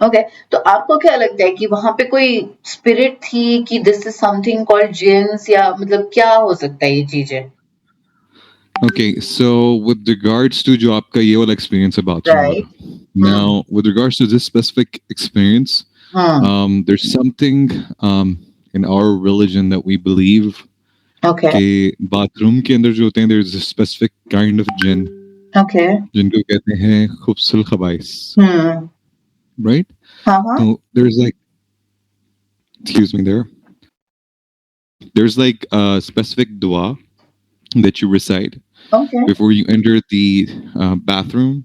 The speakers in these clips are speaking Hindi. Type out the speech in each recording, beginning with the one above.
ओके, तो आपको क्या लगता है कि वहाँ पे कोई स्पिरिट थी कि this is something called jeans या मतलब क्या हो सकता है ये चीज़ें? Okay, so with regards to जो आपका ये वाला experience है bathroom वाला, right? Hmm, now with regards to this specific experience, hmm, there's something in our religion that we believe okay, कि bathroom के अंदर जो होते हैं there's a specific kind of jinn okay, जिनको कहते हैं खुब्सुल खबाइस, हुँ, right? हाँ, हाँ, So there's like, excuse me, there's like a specific dua that you recite okay, before you enter the bathroom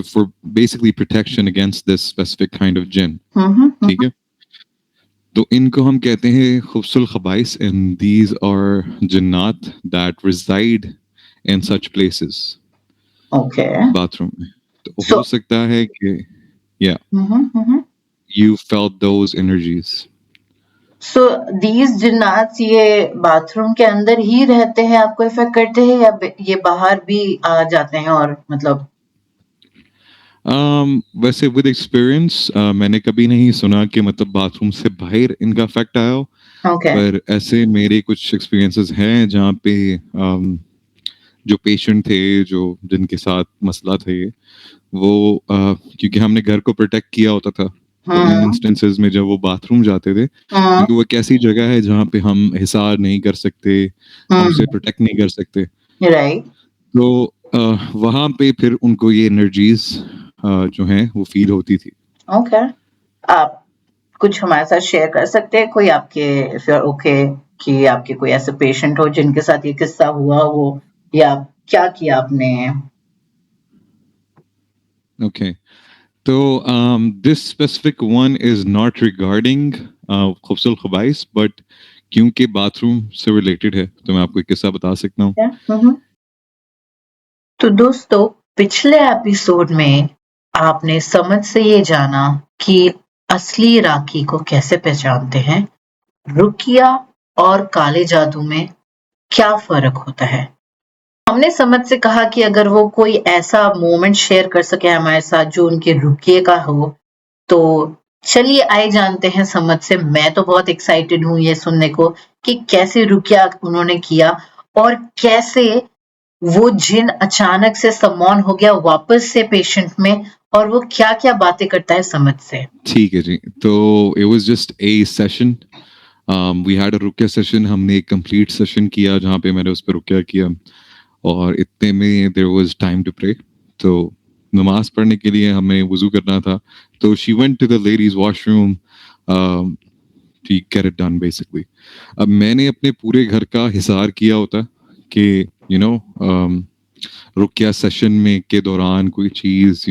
for basically protection against this specific kind of jinn. Hmm, hmm, hmm, ठीक है, तो इनको हम कहते हैं खुब्सुल खबाइस एंड दीज आर जिन्नात that reside in such places, okay, bathroom में। तो सो हो सकता है कि या hmm, hmm, hmm, hmm, you felt those energies. So these जिन्नात ये बाथरूम के अंदर ही रहते हैं, आपको इफ़ेक्ट करते हैं या ब ये बाहर भी आ जाते हैं और मतलब वैसे विद एक्सपीरियंस मैंने कभी नहीं सुना कि मतलब बाथरूम से बाहर इनका इफेक्ट आया हो, ओके, पर ऐसे मेरे कुछ एक्सपीरियंसेस हैं जहाँ पे जो पेशेंट थे जो जिनके साथ मसला थे वो क्योंकि हमने घर को प्रोटेक्ट किया होता था, तो इन हुँ, इंस्टेंसेस में जब वो बाथरूम जाते थे, हुँ, क्योंकि वो एक ऐसी जगह है जहाँ पे हम हिसार नहीं कर सकते, हम उसे हुँ, प्रोटेक्ट नहीं कर सकते, राइट, तो वहाँ पे फिर उनको ये एनर्जीज जो हैं वो फील होती थी। ओके। आप कुछ हमारे साथ शेयर कर सकते हैं? कोई आपके इफ यू आर ओके कि आपके कोई ऐसे पेशेंट हो जिनके साथ ये किस्सा हुआ हो या क्या किया आपने? ओके, तो this specific one is not regarding खुफसुल खबाइस, बट क्योंकि बाथरूम से रिलेटेड है तो मैं आपको एक किस्सा बता सकता हूँ। क्या? तो दोस्तों, पिछले एपिसोड में आपने समझ से ये जाना कि असली राखी को कैसे पहचानते हैं, रुकिया और काले जादू में क्या फ़र्क होता है। हमने समझ से कहा कि अगर वो कोई ऐसा मोमेंट शेयर कर सके हमारे साथ जो उनके रुकिए का हो, तो चलिए आइए जानते हैं समझ से। मैं तो बहुत एक्साइटेड हूँ ये सुनने को कि कैसे रुकिया उन्होंने किया और कैसे वो जिन अचानक से समॉन हो गया वापस से पेशेंट में और वो क्या-क्या बातें करता है समझ से। ठीक है जी, तो it was just a session, we had a रुकिया सेशन, हमने एक कंप्लीट सेशन किया जहाँ पे मैंने उस पर रुकिया किया, और इतने में there was time to pray, तो नमाज पढ़ने के लिए हमें वुजू करना था, तो she went to the ladies washroom to get it done basically. अब मैंने अपने पूरे घर का हिसार किया होता कि यू नो रुकिया सेशन में के दौरान कोई चीज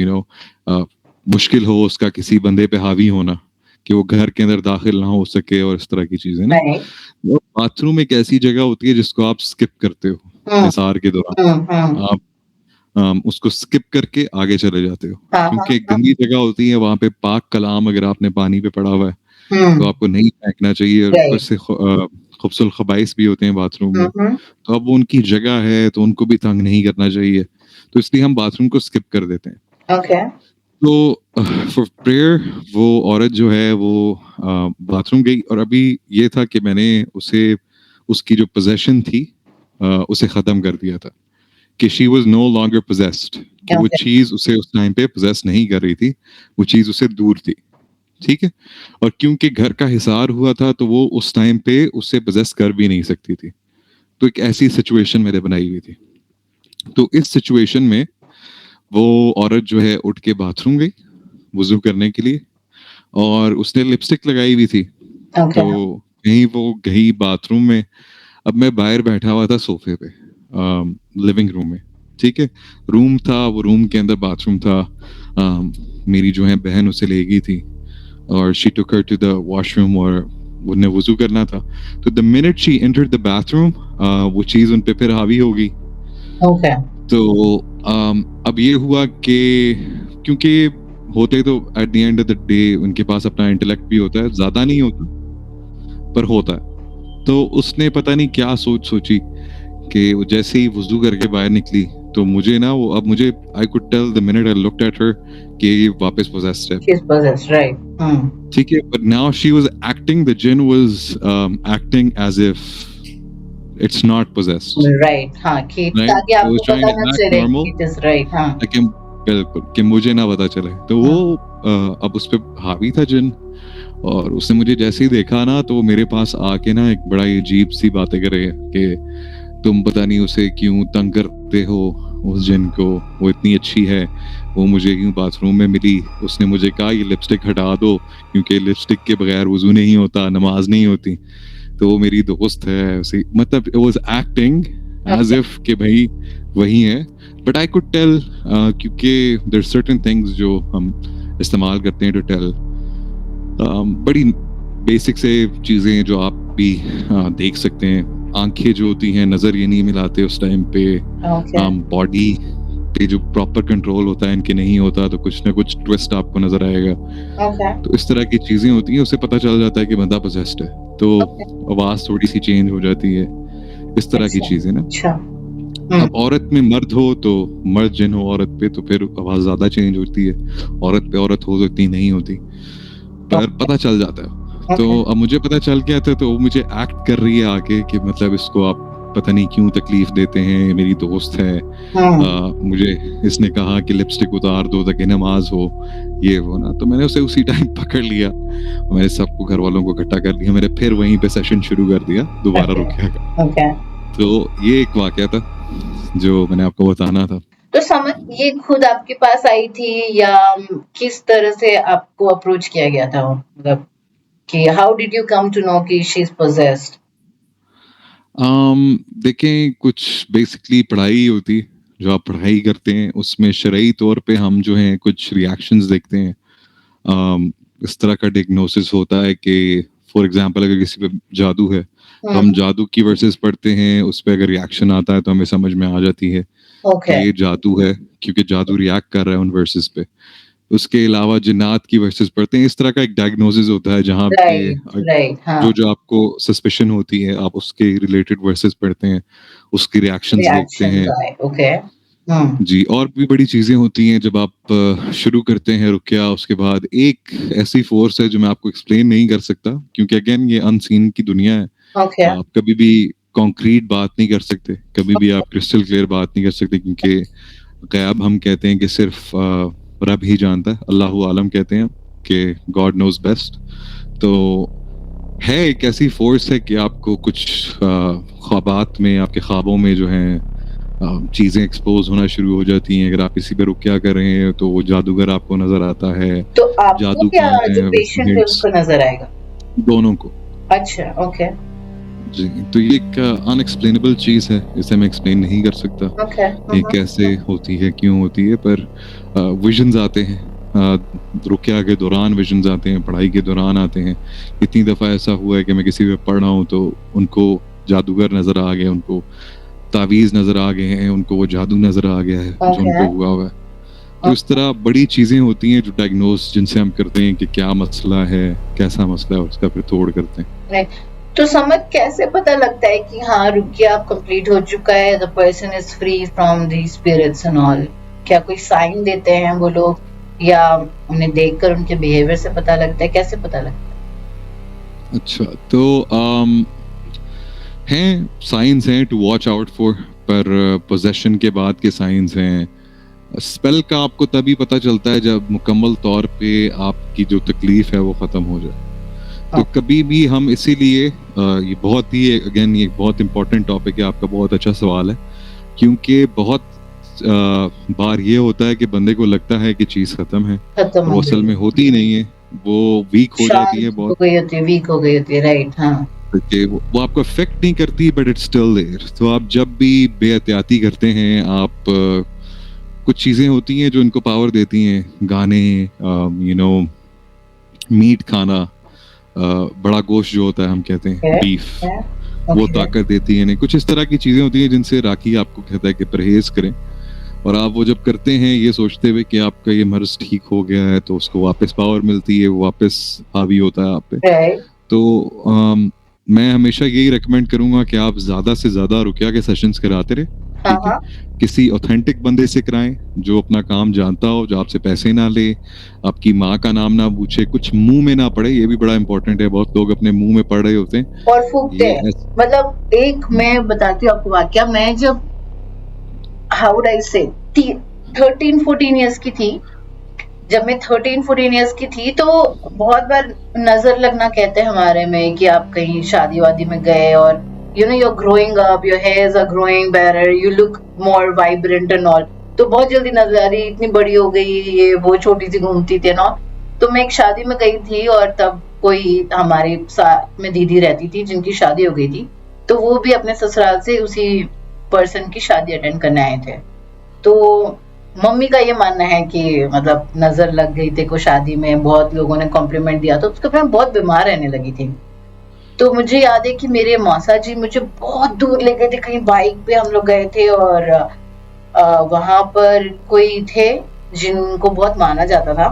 मुश्किल हो उसका किसी बंदे पे हावी होना, कि वो घर के अंदर दाखिल ना हो सके और इस तरह की चीजें ना। राइट। वो बाथरूम एक ऐसी जगह होती है जिसको आप स्किप करते हो हुँ, हिसार के दौरान, हुँ, हुँ। आप उसको स्किप करके आगे चले जाते हो, हाँ, क्योंकि हाँ, एक हाँ। गंदी जगह होती है वहां पे, पाक कलाम अगर आपने पानी पे पड़ा हुआ है तो हुँ, आपको नहीं फेंकना चाहिए, और ऊपर राइट। से खुबसुल खबाइस भी होते हैं बाथरूम हुँ, में, हुँ। तो अब वो उनकी जगह है तो उनको भी तंग नहीं करना चाहिए, तो इसलिए हम बाथरूम को स्किप कर देते हैं। ओके। तो फॉर प्रेयर वो औरत जो है वो बाथरूम गई, और अभी ये था कि मैंने उसे उसकी जो पोजेशन थी उसे खत्म कर दिया था, कि she was no longer possessed, कि वो ओके, चीज उसे उस टाइम पे पोजेस नहीं कर रही थी, वो चीज उसे दूर थी। ठीक है, और क्योंकि घर का हिसार हुआ था तो वो उस टाइम पे उससे पोजेस कर भी नहीं सकती थी, तो एक ऐसी सिचुएशन मैंने बनाई हुई थी। तो इस सिचुएशन में वो औरत जो है उठ के बाथरूम गई वुजू करने के लिए, और उसने लिपस्टिक लगाई हुई थी, ओके, तो कहीं वो गई बाथरूम में। अब मैं बाहर बैठा हुआ था सोफे पे लिविंग रूम में, ठीक है, रूम था, वो रूम के अंदर बाथरूम था, मेरी जो है बहन उसे ले गई थी और she took her to the washroom, और उन्हें वुजू करना था, तो the minute she entered the bathroom वो चीज़ उन पे फिर हावी हो गई। ओके। तो अब ये हुआ कि क्योंकि होते तो at the end of the day उनके पास अपना इंटेलेक्ट भी होता है, ज्यादा नहीं होता पर होता है, तो उसने पता नहीं क्या सोच सोची कि वो जैसे ही वुजू करके बाहर निकली तो मुझे ना वो अब मुझे I could tell the minute I looked at her कि ये वापस पोजेस्ड है, She's possessed, right? ठीक है, but now she was acting, the jinn was acting as if it's not possessed, Right, हाँ, कि right? ताकि It was आपको trying पता to ना act चले normal, कि it is right, हाँ. लेकिन बिल्कुल कि मुझे ना पता चले, तो वो अब उस पे हावी था जिन, और उसने मुझे जैसे ही देखा ना तो वो मेरे पास आके ना एक बड़ा ही अजीब सी बातें करे कि तुम पता नहीं उसे क्यों तंग करते हो, उस जिन को, वो इतनी अच्छी है, वो मुझे क्यों बाथरूम में मिली, उसने मुझे कहा ये लिपस्टिक हटा दो क्योंकि लिपस्टिक के बगैर वजू नहीं होता, नमाज नहीं होती, तो वो मेरी दोस्त है, उसे मतलब it was acting as Okay. if कि भाई वही है, but I could tell क्योंकि there are certain things जो हम इस्तेमाल करते हैं to tell, बड़ी बेसिक से चीजें जो आप भी देख सकते हैं, आंखें जो होती हैं नजर ये नहीं मिलाते उस टाइम पे, Okay. बॉडी पे जो प्रॉपर कंट्रोल होता है इनके नहीं होता, तो कुछ ना कुछ ट्विस्ट आपको नजर आएगा, Okay. तो इस तरह की चीजें होती हैं, उससे पता चल जाता है कि बंदा पोजेस्ड है, तो आवाज थोड़ी सी चेंज हो जाती है, इस तरह की चीजें ना। अच्छा. अब औरत में मर्द हो तो मर्द जिन हो औरत पे तो फिर आवाज ज्यादा चेंज होती है, औरत पे औरत हो तो इतनी नहीं होती, पर पता चल जाता है। तो अब मुझे पता चल गया था, तो वो मुझे एक्ट कर रही है आके कि मतलब इसको आप पता नहीं क्यों तकलीफ देते हैं, ये मेरी दोस्त है, मुझे इसने कहा कि लिपस्टिक उतार दो ताकि नमाज हो, ये वो ना, तो मैंने उसे उसी टाइम पकड़ लिया, मैंने सबको घर वालों को इकट्ठा कर लिया, मैंने फिर वहीं पे सेशन शुरू कर दिया दोबारा रुकिया का। Okay. तो ये एक वाकया था जो मैंने आपको बताना था। तो समझ ये खुद आपके पास आई थी या किस तरह से आपको अप्रोच किया गया था, मतलब कि how did you come to know कि शी इज पोजेस्ड? देखें, कुछ बेसिकली पढ़ाई होती, जो आप पढ़ाई करते हैं उसमें शरई तौर पे हम जो हैं कुछ रिएक्शंस देखते हैं, इस तरह का डायग्नोसिस होता है कि फॉर एग्जांपल अगर किसी पे जादू है तो हम जादू की वर्सेस पढ़ते हैं, उस पर अगर रिएक्शन आता है तो हमें समझ में आ जाती है कि ये जादू है, क्योंकि जादू रिएक्ट कर रहा है उन वर्सेस पे। उसके अलावा जिन्नात की वर्सेस पढ़ते हैं, इस तरह का एक डायग्नोसिस होता है जहाँ पे जो जो आपको सस्पेशन होती है आप उसके रिलेटेड वर्सेस पढ़ते हैं, उसकी रिएक्शंस देखते हैं। ओके. जी, और भी बड़ी चीजें होती हैं जब आप शुरू करते हैं रुकिया, उसके बाद एक ऐसी फोर्स है जो मैं आपको एक्सप्लेन नहीं कर सकता क्योंकि अगेन ये अनसीन की दुनिया है, ओके. आप कभी भी कॉन्क्रीट बात नहीं कर सकते, कभी भी आप क्रिस्टल क्लियर बात नहीं कर सकते, क्योंकि गैब हम कहते हैं कि सिर्फ रब ही जानता है, अल्लाह आलम कहते हैं कि गॉड नोज बेस्ट। तो है एक ऐसी फोर्स है कि आपको कुछ ख्वाबात में, आपके ख्वाबों में जो है चीजें एक्सपोज होना शुरू हो जाती हैं, अगर आप किसी पे रुकिया कर रहे हैं तो वो जादूगर आपको नजर आता है, तो आपको जादू क्या कौन जो है, पेशेंट है उसको नजर आएगा? दोनों को। अच्छा, ओके. जी, तो ये एक अनएक्सप्लेनेबल चीज है, इसे मैं एक्सप्लेन नहीं कर सकता ओके. कि कैसे होती है, क्यों होती है, पर विजन्स आते हैं, रुकिया के दौरान विजन्स आते हैं, पढ़ाई के दौरान आते हैं। इतनी दफ़ा ऐसा हुआ है कि मैं किसी पे पढ़ रहा हूँ तो उनको जादूगर नज़र आ गया, उनको तावीज़ नज़र आ गए हैं, उनको वो जादू नज़र आ गया है जो उनको हुआ हुआ है। तो इस तरह बड़ी चीज़ें होती हैं जो डायग्नोस जिनसे हम करते हैं कि क्या मसला है, कैसा मसला है, उसका फिर तोड़ करते हैं। तो समझ कैसे पता लगता है कि हाँ रुकिया कंप्लीट हो चुका है, the person is free from the spirits and all? क्या कोई साइन देते हैं वो लोग या उन्हें देखकर उनके बिहेवियर से पता लगता है, कैसे पता लगता है? अच्छा, तो हैं साइंस हैं टू वॉच आउट फॉर, पर पोजेशन के बाद के साइंस हैं। स्पेल का आपको तभी पता चलता है जब मुकम्मल तौर पे आपकी जो तकलीफ है वो ख़त्म हो जाए। तो कभी भी हम इसीलिए ये बहुत ही अगेन ये बहुत इम्पोर्टेंट टॉपिक है, आपका बहुत अच्छा सवाल है, क्योंकि बहुत बार ये होता है कि बंदे को लगता है कि चीज़ ख़त्म है, वो असल में होती नहीं है, वो वीक हो जाती है, बहुत वीक हो गई होती है, राइट? हाँ, वो आपको अफेक्ट नहीं करती बट इट्स स्टिल देयर। तो आप जब भी बेहतियाती करते हैं, आप कुछ चीज़ें होती हैं जो इनको पावर देती हैं, गाने, यू नो, मीट खाना, बड़ा गोश्त जो होता है हम कहते हैं बीफ, वो ताकत देती है। कुछ इस तरह की चीज़ें होती हैं जिनसे राखी आपको कहता है कि परहेज करें, और आप वो जब करते हैं ये सोचते हुए कि आपका ये मर्ज ठीक हो गया है तो उसको वापस पावर मिलती है, वो वापस हावी होता है आप पे। तो मैं हमेशा यही रेकमेंड करूंगा कि आप ज़्यादा से ज़्यादा रुकिया के सेशंस कराते रहे, हाँ ठीक है, हाँ किसी ऑथेंटिक बंदे से कराएं जो अपना काम जानता हो, जो आपसे पैसे ना ले, आपकी माँ का नाम ना पूछे, कुछ मुंह में ना पड़े, ये भी बड़ा इंपॉर्टेंट है। बहुत लोग अपने मुंह में पड़ रहे होते हैं और फूकते ये हैं। मतलब एक हम्म, मैं बताती हूँ आपको वाकया, मैं जब हाउ वुड आई से 13-14 ईयर्स की थी, जब मैं 13-14 ईयर्स की थी तो बहुत बार नजर लगना कहते हैं हमारे में कि आप कहीं शादी वादी में गए और you know you are growing up, your hairs are growing better, you look more vibrant and all. तो बहुत जल्दी नजर आ रही, इतनी बड़ी हो गई, ये वो छोटी सी घूमती थी ना। तो मैं एक शादी में गई थी और तब कोई हमारे साथ में दीदी रहती थी जिनकी शादी हो गई थी, तो वो भी अपने ससुराल से उसी पर्सन की शादी अटेंड करने आए थे। तो मम्मी का ये मानना है कि मतलब नजर लग गई थी को शादी में, बहुत लोगों ने कॉम्प्लीमेंट दिया तो उसके बाद मैं बहुत बीमार रहने लगी थी। तो मुझे याद है कि मेरे मौसा जी मुझे बहुत दूर ले गए थे, कहीं बाइक पे हम लोग गए थे और वहां पर कोई थे जिनको बहुत माना जाता था,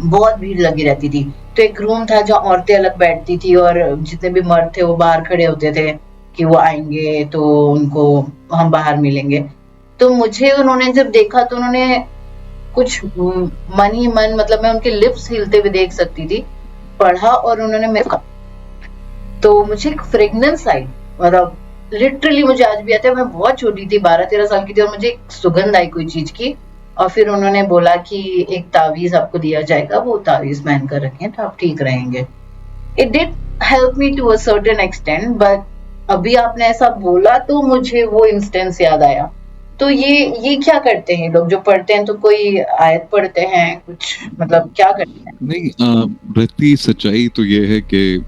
बहुत भीड़ लगी रहती थी। तो एक रूम था जहाँ औरतें अलग बैठती थी और जितने भी मर्द थे वो बाहर खड़े होते थे कि वो आएंगे तो उनको हम बाहर मिलेंगे। तो मुझे उन्होंने जब देखा तो उन्होंने कुछ मन ही मन, मतलब मैं उनके लिप्स हिलते हुए देख सकती थी, पढ़ा और उन्होंने मेरे को, तो मुझे एक फ्रेग्रेंस आई, मतलब लिटरली मुझे आज भी आता है, मैं बहुत छोटी थी, 12-13 साल की थी और मुझे एक सुगंध आई कोई चीज की। और फिर उन्होंने बोला कि एक तावीज आपको दिया जाएगा, वो तावीज पहन कर रखें तो आप ठीक रहेंगे। It did help me to a certain extent, but अभी आपने ऐसा बोला तो मुझे वो इंस्टेंस याद आया। तो ये क्या करते हैं लोग जो पढ़ते हैं, तो कोई आयत पढ़ते हैं कुछ, मतलब क्या करते हैं? नहीं रहती सच्चाई तो ये है कि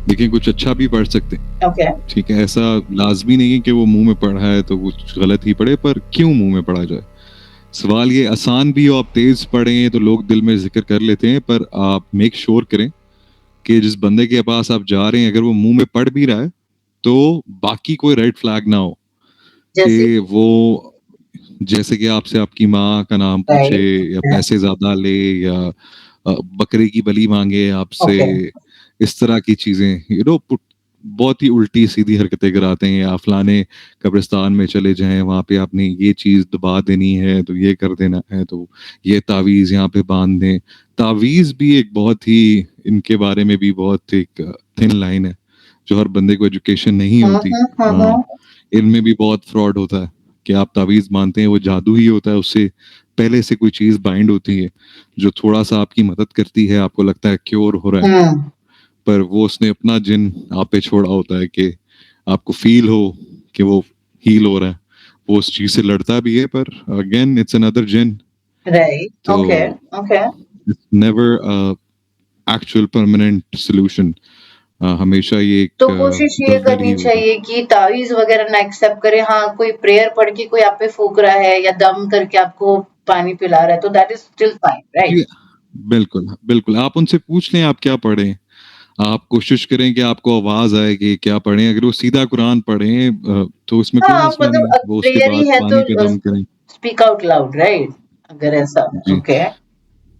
देखिए कुछ अच्छा भी पढ़ सकते हैं, ओके। ठीक है, ऐसा लाजमी नहीं है कि वो मुंह में पढ़ा है तो कुछ गलत ही पढ़े, पर क्यों मुंह में पढ़ा जाए। सवाल ये आसान भी हो, आप तेज पढ़ें तो लोग दिल में जिक्र कर लेते हैं, पर आप मेक श्योर करें कि जिस बंदे के पास आप जा रहे हैं अगर वो मुंह में पढ़ भी रहा है तो बाकी कोई रेड फ्लैग ना हो जैसे कि वो जैसे कि आपसे आपकी माँ का नाम पूछे राइट। या पैसे ज्यादा ले या बकरे की बलि मांगे आपसे, ओके। इस तरह की चीजें बहुत ही उल्टी सीधी हरकतें कराते हैं, या फलाने कब्रिस्तान में चले जाएं वहां पे आपने ये चीज दबा देनी है तो ये कर देना है, तो ये तावीज यहाँ पे बांध दें। तावीज भी एक बहुत ही, इनके बारे में भी बहुत एक थिन लाइन है जो हर बंदे को एजुकेशन नहीं होती। इनमें भी बहुत फ्रॉड होता है कि आप तावीज मानते हैं वो जादू ही होता है, उससे पहले से कोई चीज बाइंड होती है जो थोड़ा सा आपकी मदद करती है, आपको लगता है क्योर हो रहा है, हम्म। पर वो उसने अपना जिन आप पे छोड़ा होता है कि आपको फील हो कि वो हील हो रहा है। वो उस चीज से लड़ता भी है, पर again it's another jinn. Right. तो okay. Okay. It's never actual permanent solution, हमेशा ये तो एक कोशिश ये दलदल ही करनी होगी। चाहिए कि तावीज़ वगैरह ना एक्सेप्ट करें। हाँ, कोई प्रेयर पढ़ के कोई आप पे फूँक रहा है या दम करके आपको पानी पिला रहा है, तो that is still fine, right? जी बिल्कुल बिल्कुल, आप उनसे पूछ लें आप क्या पढ़ें, आप कोशिश करें कि आपको आवाज आए कि क्या पढ़ें। अगर वो सीधा कुरान पढ़ें तो उसमें कोई हाँ, मसला मतलब नहीं, वो उसके प्रेयर ही बाद है तो पानी पे दम करें। Speak out loud, right? अगर ऐसा, जी ओके।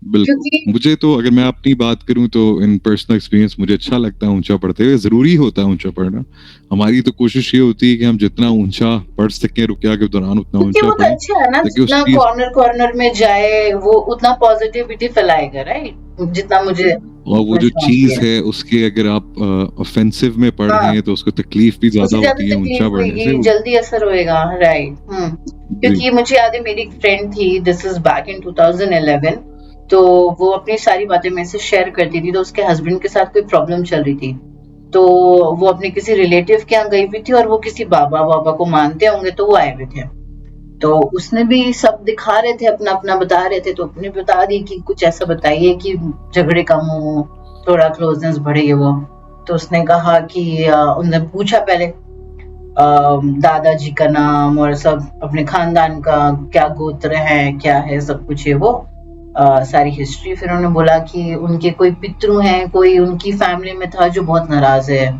बिल्कुल। क्योंकि मुझे तो अगर मैं अपनी बात करूं तो इन पर्सनल एक्सपीरियंस मुझे अच्छा लगता है ऊंचा पढ़ते हुए, जरूरी होता है ऊंचा पढ़ना। हमारी तो कोशिश ये होती है कि हम जितना ऊंचा पढ़ सकें रुकिया के दौरान उतना क्योंकि ऊंचा वो तो पढ़ें, अच्छा है ना, ताकि उस जितना चीज कॉर्नर-कॉर्नर में जाए, वो उतना पॉजिटिविटी फैलाएगा, राइट? जितना मुझे और वो जो विश्वास चीज है। है उसके अगर आप ऑफेंसिव में हाँ। पढ़ें तो उसको तकलीफ भी ज्यादा उससे ज़्यादा होती है ऊंचा तकलीफ पढ़ने होएगी, से। जल्दी असर होएगा, राइट। जी क्योंकि मुझे याद है मेरी एक फ्रेंड थी, दिस इज़ बैक इन 2011, तो वो अपनी सारी बातें मेरे से शेयर करती थी, तो उसके हस्बैंड के साथ कोई प्रॉब्लम चल रही थी। तो वो अपने किसी रिलेटिव के यहाँ गई हुई थी और वो किसी बाबा-वाबा को मानते होंगे तो वो आए हुए थे। तो उसने भी सब दिखा रहे थे, अपना-अपना बता रहे थे, तो उसने बता दी कि कुछ ऐसा बताइए कि झगड़े कम हो, थोड़ा क्लोज़नेस बढ़े ये वो। तो उसने कहा कि उन्होंने पूछा पहले दादाजी का नाम और सब अपने खानदान का, क्या गोत्र है, क्या है, सब कुछ ये वो सारी हिस्ट्री। फिर उन्होंने बोला कि उनके कोई पितृ हैं, कोई उनकी फैमिली में था जो बहुत नाराज़ है।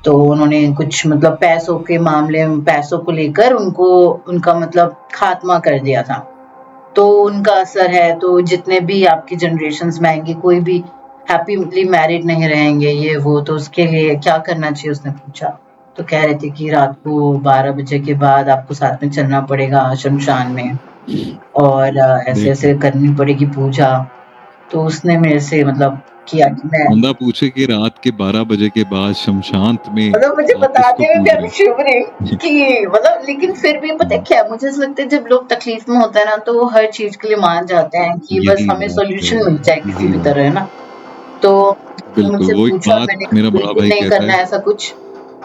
तो उन्होंने कुछ मतलब पैसों के मामले में, पैसों को लेकर उनको, उनका मतलब खात्मा कर दिया था। तो उनका असर है, तो जितने भी आपकी जनरेशन्स में आएंगे कोई भी हैप्पीली मैरिड नहीं रहेंगे, ये वो, तो उसके लिए क्या करना चाहिए उसने पूछा। तो कह रहे थे कि रात को 12 बजे के बाद आपको साथ में चलना पड़ेगा शमशान में और ऐसे देखिए ऐसे करनी पड़ेगी पूजा। तो उसने मेरे से मतलब किया कि मैं बंदा पूछे कि रात के 12 बजे के बाद शमशांत में मतलब मुझे आप किसको बताते हुए भी पूज अभी रहे शिवरिंग हैं? कि मतलब लेकिन फिर भी पता है क्या मुझे ऐसा लगता है जब लोग तकलीफ में होते हैं ना तो वो हर चीज के लिए मान जाते हैं कि बस यही हमें बात है, सॉल्यूशन मिल जाए किसी यही भी बात तरह, है ना? तो उसने बिल्कुल, मुझसे वो एक पूछा, बात मैंने मेरा कहा बड़ा बिल्कुल भाई नहीं कहता करना है ऐसा कुछ।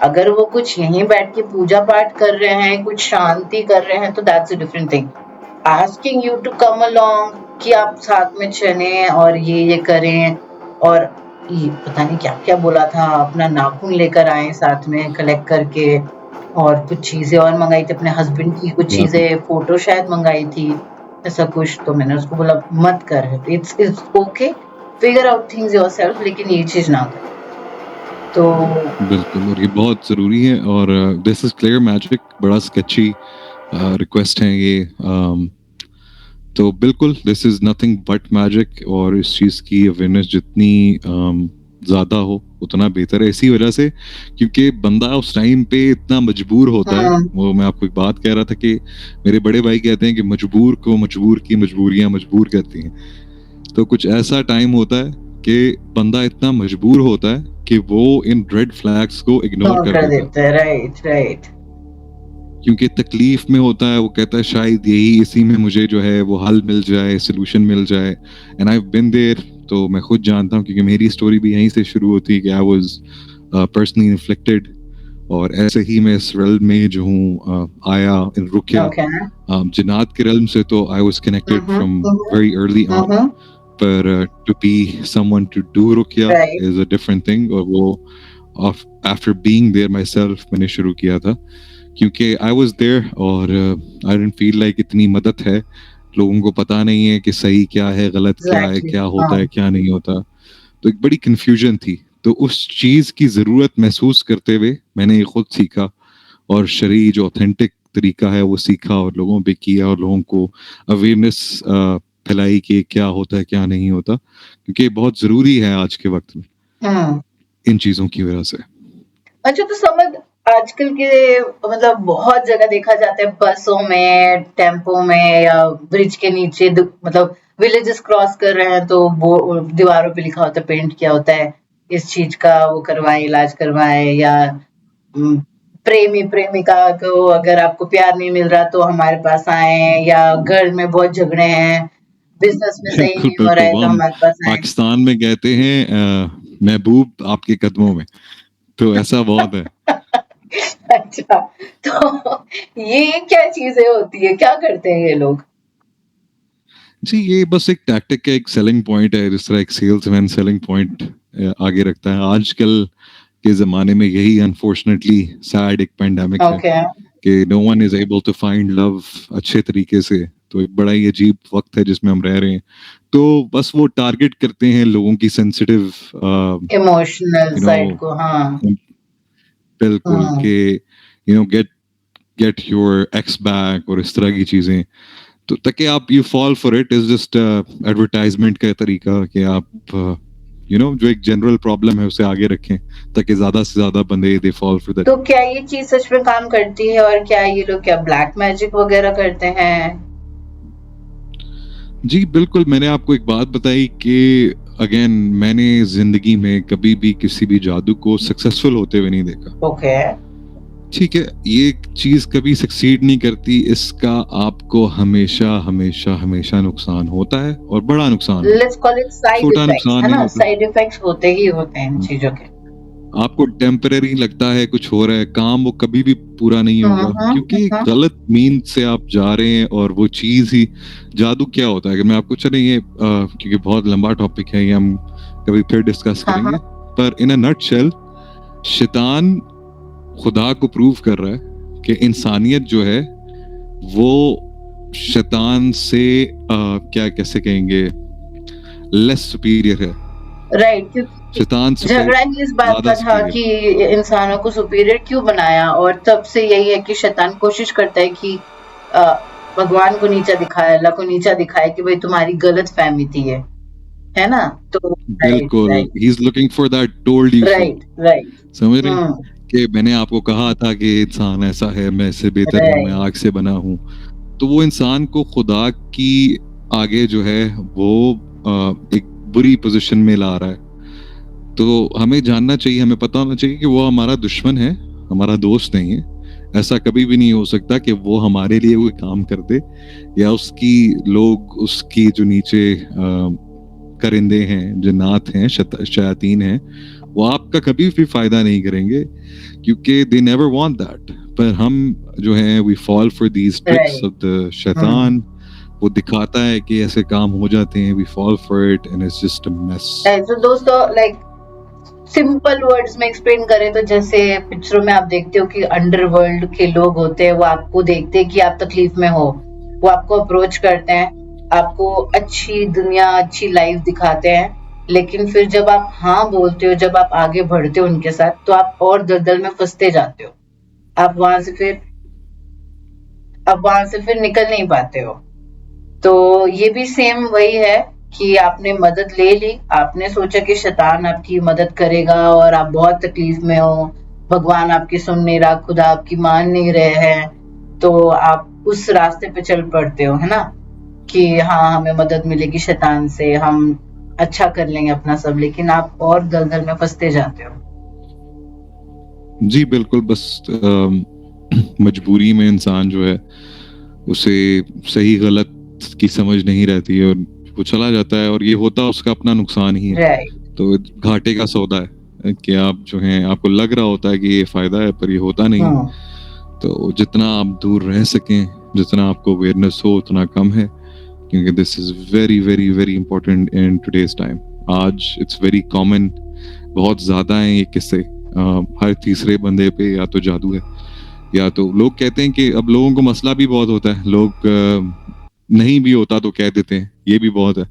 अगर वो कुछ यहीं बैठ के पूजा पाठ कर रहे हैं, कुछ शांति कर रहे हैं तो that's a different thing. Asking you to come along कि आप साथ में चलें और ये करें और ये पता नहीं क्या-क्या बोला था, अपना नाखून लेकर आएँ साथ में कलेक्ट करके और कुछ चीज़ें और मँगाई थी अपने हस्बैंड की कुछ क्या बात चीज़ें, फ़ोटो शायद मँगाई थी, ऐसा कुछ। तो मैंने उसको बोला मत कर, it's okay, figure out things yourself लेकिन ये चीज़ ना कर। तो बिल्कुल और ये बहुत ज़रूरी है और दिस इज़ क्लियर मैजिक बड़ा स्केची रिक्वेस्ट है ये तो बिल्कुल this is nothing but magic और इस चीज़ की अवेयरनेस जितनी ज़्यादा हो उतना बेहतर है इसी वजह से क्योंकि बंदा उस टाइम पे इतना मजबूर होता है हुँ, वो मैं आपको एक बात कह रहा था कि मेरे बड़े भाई कहते हैं कि मजबूर को मजबूर की मजबूरियां मजबूर करती हैं तो कुछ ऐसा टाइम होता है कि बंदा इतना मजबूर होता है कि वो इन रेड फ्लैग्स को इग्नोर इग्नोर कर कर देता है देते हैं, राइट, राइट। क्योंकि तकलीफ में होता है वो कहता है शायद यही इसी में मुझे जो है वो हल मिल जाए सोल्यूशन मिल जाए एंड आई बिन देयर तो मैं खुद जानता हूँ क्योंकि मेरी स्टोरी भी यहीं से शुरू होती है कि आई वाज पर्सनली इन्फ्लिक्टेड और ऐसे ही मैं इस रेल्म में जो हूँ आया इन रुकिया ओके। जिन्नात के रेल्म से तो I was hmm, connected hmm, from hmm, very early hmm, on hmm, पर to be someone to do रुकिया right. Is a different thing और वो after being there myself मैंने शुरू किया था क्योंकि आई वॉज देयर और आई डेंट फील लाइक इतनी मदद है लोगों को पता नहीं है कि सही क्या है गलत क्या है एग्ज़ैक्टली, क्या होता हाँ। है क्या नहीं होता तो एक बड़ी कन्फ्यूजन थी तो उस चीज की जरूरत महसूस करते हुए मैंने ये खुद सीखा और शरीर जो ऑथेंटिक तरीका है वो सीखा और लोगों पे किया और लोगों को अवेयरनेस फैलाई कि क्या होता है क्या नहीं होता क्योंकि बहुत जरूरी है आज के वक्त में हुँ। इन चीजों की वजह से अच्छा तो समझ आजकल के मतलब बहुत जगह देखा जाता है बसों में, टेम्पो में या ब्रिज के नीचे मतलब विलेजेस क्रॉस कर रहे हैं तो वो दीवारों पे लिखा होता है, पेंट किया होता है, इस चीज का वो करवाएं, इलाज करवाएं या उम, प्रेमी प्रेमिका को अगर आपको प्यार नहीं मिल रहा तो हमारे पास आए या घर में बहुत झगड़े हैं, बिजनेस में सही बिल्कुल नहीं हो रहा बिल्कुल है वो तो हम हमारे पास आए। पाकिस्तान में कहते हैं महबूब आपके कदमों में तो ऐसा बहुत है अच्छा, तो ये क्या चीज़ें होती है? क्या करते हैं ये लोग? जी ये बस एक टैक्टिक है एक सेलिंग पॉइंट है जिस तरह एक सेल्समैन सेलिंग पॉइंट आगे रखता है आजकल के जमाने में यही अनफॉर्चुनेटली सैड एक पेंडेमिक है ओके, कि no one is able to find love अच्छे तरीके से तो एक बड़ा ही अजीब वक्त है जिसमें हम रह रहे हैं तो बस वो टारगेट करते हैं लोगों की sensitive emotional you know side को, हाँ। बिल्कुल हुँ, कि you know get get your x back और इस तरह की चीजें तो ताकि आप you fall for it is just advertisement का तरीका कि आप यू नो जो एक जनरल प्रॉब्लम है उसे आगे रखें ताकि ज्यादा से ज्यादा बंदे दे फॉल फॉर दैट तो क्या ये चीज़ सच में काम करती है और क्या ये लोग क्या ब्लैक मैजिक वगैरह करते हैं? जी बिल्कुल मैंने आपको एक बात बताई कि अगेन मैंने जिंदगी में कभी भी किसी भी जादू को सक्सेसफुल होते हुए नहीं देखा ओके, ठीक है ये चीज कभी सक्सीड नहीं करती इसका आपको हमेशा हमेशा हमेशा नुकसान होता है और बड़ा नुकसान होता लेट्स कॉल इट है साइड छोटा इफेक्ट्स, नुकसान है नहीं ना? होता साइड इफेक्ट्स होते ही होते हैं इन चीज़ों के। आपको टेम्परेरी लगता है कुछ हो रहा है काम वो कभी भी पूरा नहीं हुँ, होगा हुँ, क्योंकि हुँ। गलत मीन से आप जा रहे हैं और वो चीज ही जादू क्या होता है अगर मैं आपको चले ये क्योंकि बहुत लंबा टॉपिक है ये हम कभी फिर डिस्कस हाँ, करेंगे हाँ। पर इन अ नटशेल शैतान खुदा को प्रूव कर रहा है कि इंसानियत जो है वो शैतान से क्या कैसे कहेंगे लेस सुपीरियर है राइट, क्योंकि शैतान से झगड़ा ही इस बात ज्यादा का था सुपीरियर कि इंसानों को सुपीरियर क्यों बनाया और तब से यही है कि शैतान कोशिश करता है कि अ, भगवान को नीचा दिखाए, अल्लाह को नीचा दिखाए कि भाई तुम्हारी गलतफ़हमी थी ये, है ना? तो राइट, बिल्कुल right, he is looking for that told you so right, right. समझ रहे हुँ, हैं? कि मैंने आपको कहा था कि इंसान ऐसा है, मैं इससे बेहतर हूँ, मैं राइट। आग से बना हूँ। तो वो इंसान को खुदा की आगे जो है वो एक बुरी पोजीशन में ला रहा है। तो हमें जानना चाहिए, हमें पता होना चाहिए कि वो हमारा दुश्मन है, हमारा दोस्त नहीं है। ऐसा कभी भी नहीं हो सकता कि वो हमारे लिए कोई काम कर दे या उसकी लोग उसकी जो नीचे करिंदे हैं, जिन्नात हैं, शयातीन हैं, वो आपका कभी भी फायदा नहीं करेंगे क्योंकि दे नेवर वांट दैट। पर हम जो है we fall for these tricks right. Of the hmm. शैतान। वो दिखाता है कि ऐसे काम हो जाते हैं, we fall for it and it's just a mess. तो दोस्तों, लाइक सिंपल वर्ड्स में एक्सप्लेन करें तो जैसे पिक्चरों में आप देखते हो कि अंडरवर्ल्ड के लोग होते हैं, वो आपको देखते हैं कि आप तकलीफ में हो, वो आपको अप्रोच करते हैं, आपको अच्छी दुनिया, अच्छी लाइफ दिखाते हैं, लेकिन फिर जब आप हाँ बोलते हो, जब आप आगे बढ़ते हो उनके साथ, तो आप और दलदल में फंसते जाते हो। आप वहां से फिर आप वहां से फिर निकल नहीं पाते हो। तो ये भी सेम वही है कि आपने मदद ले ली, आपने सोचा कि शैतान आपकी मदद करेगा और आप बहुत तकलीफ में हो, भगवान आपकी सुन नहीं रहा, खुदा आपकी मान नहीं रहे हैं, तो आप उस रास्ते पे चल पड़ते हो, है ना? कि हाँ, हमें मदद मिलेगी शैतान से, हम अच्छा कर लेंगे अपना सब, लेकिन आप और दलदल में फंसते जाते हो। जी बिल्कुल, बस मजबूरी में इंसान जो है उसे सही गलत की समझ नहीं रहती है और वो चला जाता है और ये होता उसका अपना नुकसान ही है। राइट। तो घाटे का सौदा है कि आप जो है आपको लग रहा होता है कि ये फायदा है पर ये होता नहीं है। हम्म। तो जितना आप दूर रह सकें, जितना आपको अवेयरनेस हो उतना कम है क्योंकि this is very very very important in today's time. आज इट्स वेरी कॉमन, बहुत ज्यादा है ये किस्से। हर तीसरे बंदे पे या तो जादू है या तो लोग कहते हैं कि अब लोगों को मसला भी बहुत होता है, लोग नहीं भी होता तो कह देते हैं, ये भी बहुत है।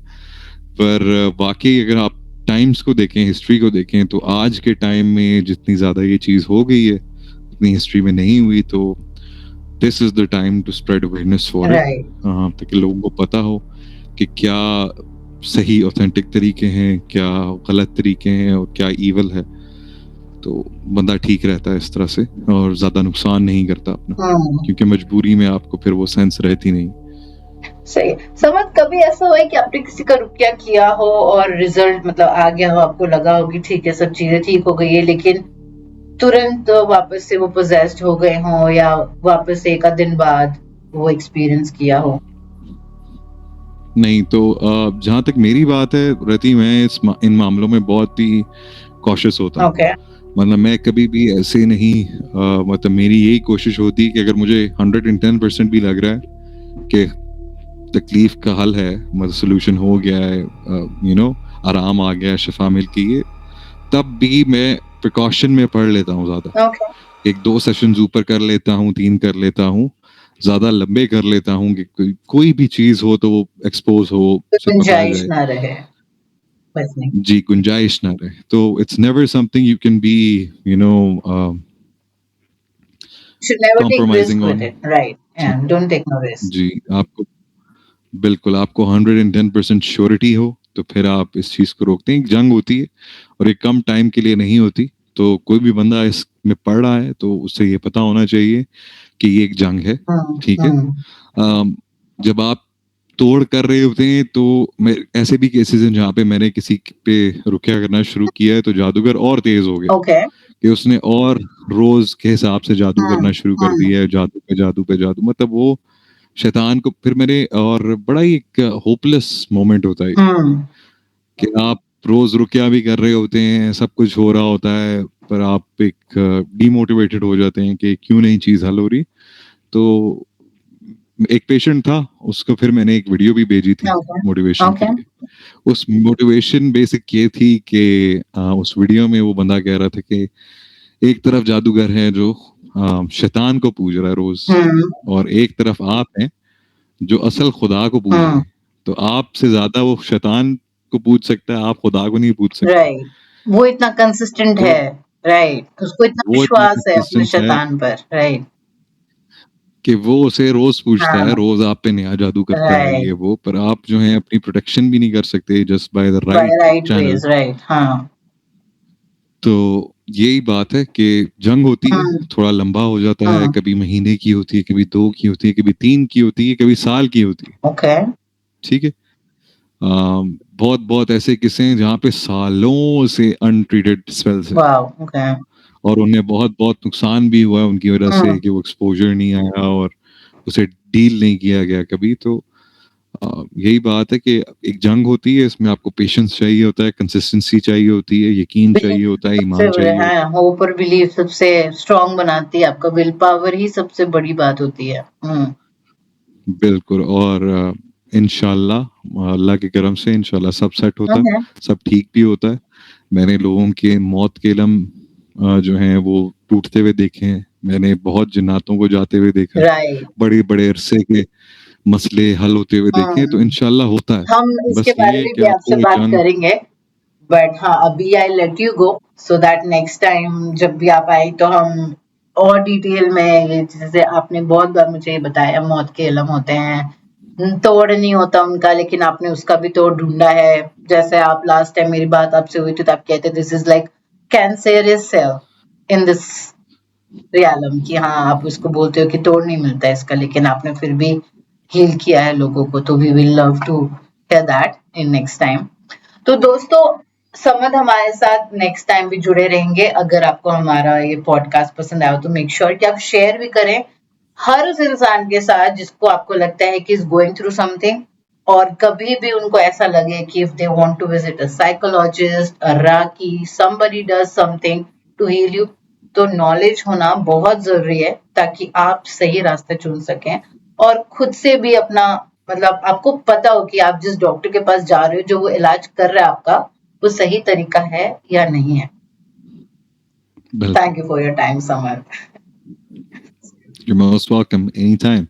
पर वाकई अगर आप टाइम्स को देखें, हिस्ट्री को देखें, तो आज के टाइम में जितनी ज्यादा ये चीज हो गई है उतनी हिस्ट्री में नहीं हुई। तो this is the time to spread awareness for it, right. ताकि लोगों को पता हो कि क्या सही ऑथेंटिक तरीके हैं, क्या गलत तरीके हैं और क्या ईवल है। तो बंदा ठीक रहता है इस तरह से और ज्यादा नुकसान नहीं करता अपना, क्योंकि मजबूरी में आपको फिर वो सेंस रहती नहीं। सही है। समझ, कभी ऐसा हुआ है कि आपने किसी का रुपया किया हो और रिजल्ट मतलब आ गया हो, आपको लगा हो कि ठीक है, सब चीजें ठीक हो गई है, लेकिन तुरंत वापस से वो पोजेस्ड हो गए हों, या वापस से एक आध दिन बाद वो एक्सपीरियंस किया हो? नहीं, तो जहां तक मेरी बात है रति, मैं इन मामलों में बहुत ही कॉशियस होता हूँ। ओके। मतलब मैं कभी भी ऐसे नहीं मतलब मेरी यही कोशिश होती है कि अगर मुझे 110% भी लग रहा है कि तकलीफ का हल है, मतलब सोल्यूशन हो गया है, आराम आ गया है, शिफा मिल गई है, तब भी मैं प्रिकॉशन में पढ़ लेता हूँ ज्यादा। ओके। एक दो सेशंस ऊपर कर लेता हूँ, 3 कर लेता हूँ, ज्यादा लंबे कर लेता हूँ कि कोई भी चीज हो तो वो एक्सपोज हो, तो सब पता गुंजाइश जाए। ना रहे बचने की। जी, गुंजाइश ना रहे। तो it's never something you can be Should never take risk compromising with on. it, right? And don't take no risk. जी, आपको बिल्कुल, आपको 110% श्योरिटी हो तो फिर आप इस चीज को रोकते हैं। एक जंग होती है और एक कम टाइम के लिए नहीं होती। तो कोई भी बंदा इसमें पढ़ रहा है तो उसे ये पता होना चाहिए कि ये एक जंग है। ठीक है। हम्म। जब आप तोड़ कर रहे होते हैं तो मैं ऐसे भी केसेस हैं जहाँ पे मैंने किसी पे रुकया करना शुरू किया है तो जादूगर और तेज हो गया ओके। कि उसने और रोज के हिसाब से जादू करना शुरू कर दिया है, जादू पे जादू पे जादू। मतलब वो शैतान को फिर मैंने, और बड़ा ही एक होपलेस मोमेंट होता है कि आप रोज रुकया भी कर रहे होते हैं, सब कुछ हो रहा होता है, पर आप एक डीमोटिवेटेड हो जाते हैं कि क्यों नहीं चीज हल हो रही। तो एक पेशेंट था, उसको फिर मैंने एक वीडियो भी भेजी थी ओके। मोटिवेशन के ओके। लिए। उस मोटिवेशन बेसिक ये थी कि उस वीडियो में वो बंदा कह रहा था कि एक तरफ जादूगर है जो शैतान को पूज रहा है रोज, और एक तरफ आप हैं जो असल खुदा को पूज रहे हैं। तो आपसे ज्यादा वो शैतान को पूज सकता है, आप खुदा को नहीं पूज सकते। राइट। वो इतना कंसिस्टेंट तो है। राइट, उसको इतना वो इतना विश्वास है अपने कंसिस्टेंट है शैतान पर। राइट। कि वो उसे रोज पूछता है, हाँ। रोज आप पे नया जादू करता है ये राइट। वो, पर आप जो है अपनी प्रोटेक्शन भी नहीं कर सकते just by the by right right channel. Ways, right. हाँ। तो यही बात है कि जंग होती है, हम्म, थोड़ा लंबा हो जाता है, हम्म, कभी महीने की होती है, कभी 2 की होती है, कभी 3 की होती है, कभी साल की होती है। ओके, ठीक है। बहुत बहुत ऐसे किस्से हैं जहाँ पे सालों से अनट्रीटेड स्पेल्स है वाओ, ओके, और उन्हें बहुत बहुत नुकसान भी हुआ है उनकी वजह से हम्म, कि वो एक्सपोजर नहीं आया और उसे डील नहीं किया गया कभी। तो यही बात है कि एक जंग होती है, इसमें आपको पेशेंस चाहिए होता है, कंसिस्टेंसी चाहिए होती है, यकीन चाहिए बिलीफ होता है, सबसे ईमान चाहिए है, होता होप और बिलीफ सबसे स्ट्रांग बनाती है, आपका विल पावर ही सबसे बड़ी बात होती है। है। बिल्कुल। और इंशाल्लाह अल्लाह के करम से इंशाल्लाह सब सेट होता है, ओके, सब ठीक भी होता है। मैंने लोगों के मौत के लम जो हैं वो टूटते हुए देखे हैं, मैंने बहुत जिन्नातों को जाते हुए देखा है, राइट, बड़े बड़े अरसे के मसले हल होते हुए देखे हैं। तो हम्म, इंशाल्लाह होता है। हम इसके बस बारे ये है में कि भी आपसे आपको बात जंग करेंगे, बट हाँ, अभी I let you go so that next time जब भी आप आए तो हम और डिटेल में ये, जैसे आपने बहुत बार मुझे ये बताया मौत के इलम होते हैं, तोड़ नहीं होता उनका, लेकिन आपने उसका भी तोड़ ढूंढा है। जैसे आप लास्ट टाइम मेरी बात आपसे हुई थी तो आप कहते this is like cancerous cell in this realm, कि हाँ आप उसको बोलते हो कि तोड़ नहीं मिलता है इसका, लेकिन आपने फिर भी हील किया है लोगों को, तो we will love to hear that in next time. तो दोस्तों, समद हमारे साथ नेक्स्ट टाइम भी जुड़े रहेंगे। अगर आपको हमारा ये पॉडकास्ट पसंद आया तो मेक श्योर कि आप शेयर भी करें हर उस इंसान के साथ जिसको आपको लगता है कि इज गोइंग थ्रू समथिंग, और कभी भी उनको ऐसा लगे कि if they want to visit a psychologist, a reiki, somebody does something to heal you, तो नॉलेज होना बहुत जरूरी है ताकि आप सही रास्ते चुन सकें और खुद से भी अपना, मतलब आपको पता हो कि आप जिस डॉक्टर के पास जा रहे हो, जो वो इलाज कर रहा है आपका, वो सही तरीका है या नहीं है। बिल्कुल। Thank you for your time, summer. You're most welcome anytime.